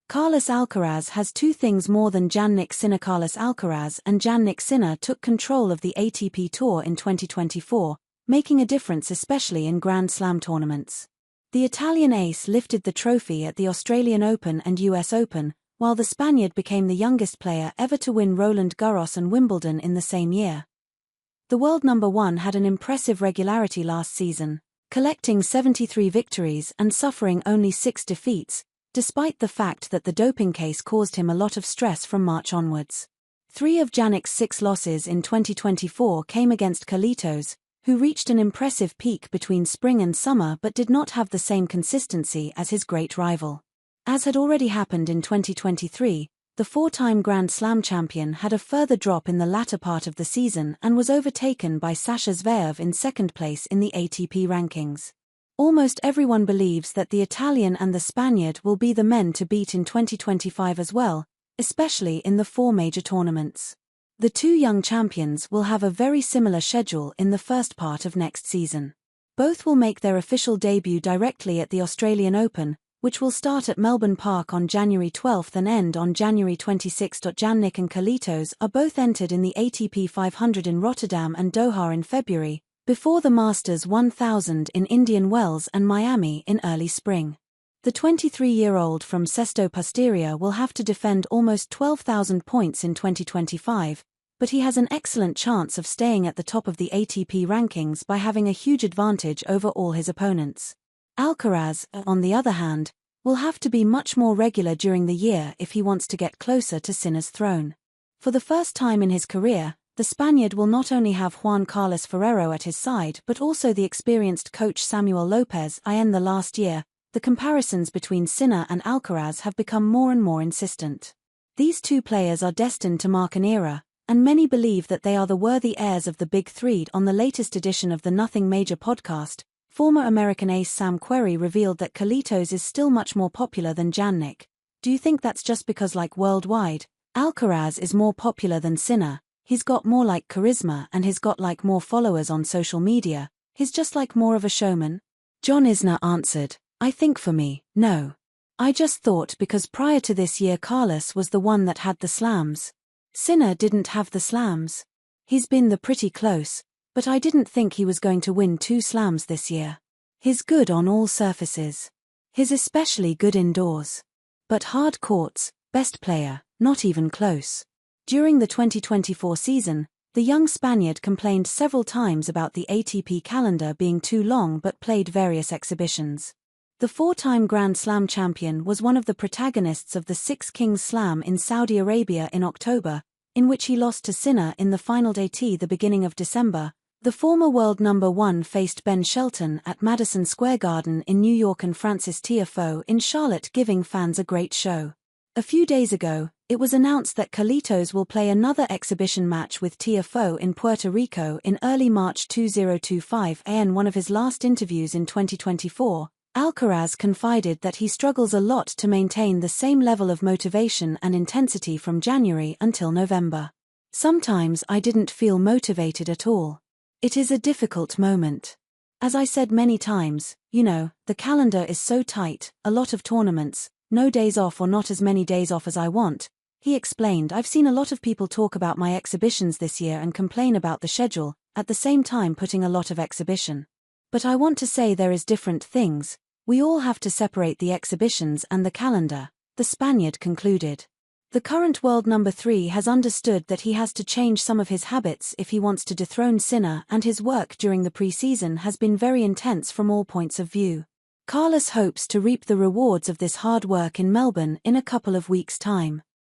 Carlos Alcaraz has two things more than Jannik Sinner. Carlos Alcaraz and Jannik Sinner took control of the ATP Tour in 2024, making a difference especially in Grand Slam tournaments. The Italian ace lifted the trophy at the Australian Open and US Open, while the Spaniard became the youngest player ever to win Roland Garros and Wimbledon in the same year. The world number one had an impressive regularity last season, collecting 73 victories and suffering only 6 defeats, despite the fact that the doping case caused him a lot of stress from March onwards. 3 of Jannik's 6 losses in 2024 came against Carlitos, who reached an impressive peak between spring and summer but did not have the same consistency as his great rival. As had already happened in 2023, the 4-time Grand Slam champion had a further drop in the latter part of the season and was overtaken by Sasha Zverev in second place in the ATP rankings. Almost everyone believes that the Italian and the Spaniard will be the men to beat in 2025 as well, especially in the 4 major tournaments. The 2 young champions will have a very similar schedule in the first part of next season. Both will make their official debut directly at the Australian Open, which will start at Melbourne Park on January 12 and end on January 26. Jannik and Carlitos are both entered in the ATP 500 in Rotterdam and Doha in February, before the Masters 1000 in Indian Wells and Miami in early spring. The 23-year-old from Sesto Posterior will have to defend almost 12,000 points in 2025, but he has an excellent chance of staying at the top of the ATP rankings by having a huge advantage over all his opponents. Alcaraz, on the other hand, will have to be much more regular during the year if he wants to get closer to Sinner's throne. For the first time in his career, the Spaniard will not only have Juan Carlos Ferrero at his side but also the experienced coach Samuel Lopez. In the last year, the comparisons between Sinner and Alcaraz have become more and more insistent. These 2 players are destined to mark an era, and many believe that they are the worthy heirs of the Big Three. On the latest edition of the Nothing Major podcast, former American ace Sam Querrey revealed that Carlitos is still much more popular than Jannik. Do you think that's just because, like worldwide, Alcaraz is more popular than Sinner? He's got more like charisma and he's got like more followers on social media. He's just like more of a showman? John Isner answered, I think for me, no. I just thought because prior to this year Carlos was the one that had the slams. Sinner didn't have the slams. He's been pretty close, but I didn't think he was going to win 2 slams this year. He's good on all surfaces. He's especially good indoors. But hard courts, best player, not even close. During the 2024 season, the young Spaniard complained several times about the ATP calendar being too long but played various exhibitions. The 4-time Grand Slam champion was one of the protagonists of the 6 Kings Slam in Saudi Arabia in October, in which he lost to Sinner in the final day the beginning of December. The former world number 1 faced Ben Shelton at Madison Square Garden in New York and Francis Tiafoe in Charlotte, giving fans a great show. A few days ago, it was announced that Carlitos will play another exhibition match with Tiafoe in Puerto Rico in early March 2025. In one of his last interviews in 2024, Alcaraz confided that he struggles a lot to maintain the same level of motivation and intensity from January until November. Sometimes I didn't feel motivated at all. It is a difficult moment. As I said many times, the calendar is so tight, a lot of tournaments, no days off or not as many days off as I want. He explained, I've seen a lot of people talk about my exhibitions this year and complain about the schedule, at the same time putting a lot of exhibition. But I want to say there is different things. We all have to separate the exhibitions and the calendar, the Spaniard concluded. The current world number 3 has understood that he has to change some of his habits if he wants to dethrone Sinner, and his work during the pre-season has been very intense from all points of view. Carlos hopes to reap the rewards of this hard work in Melbourne in a couple of weeks' time.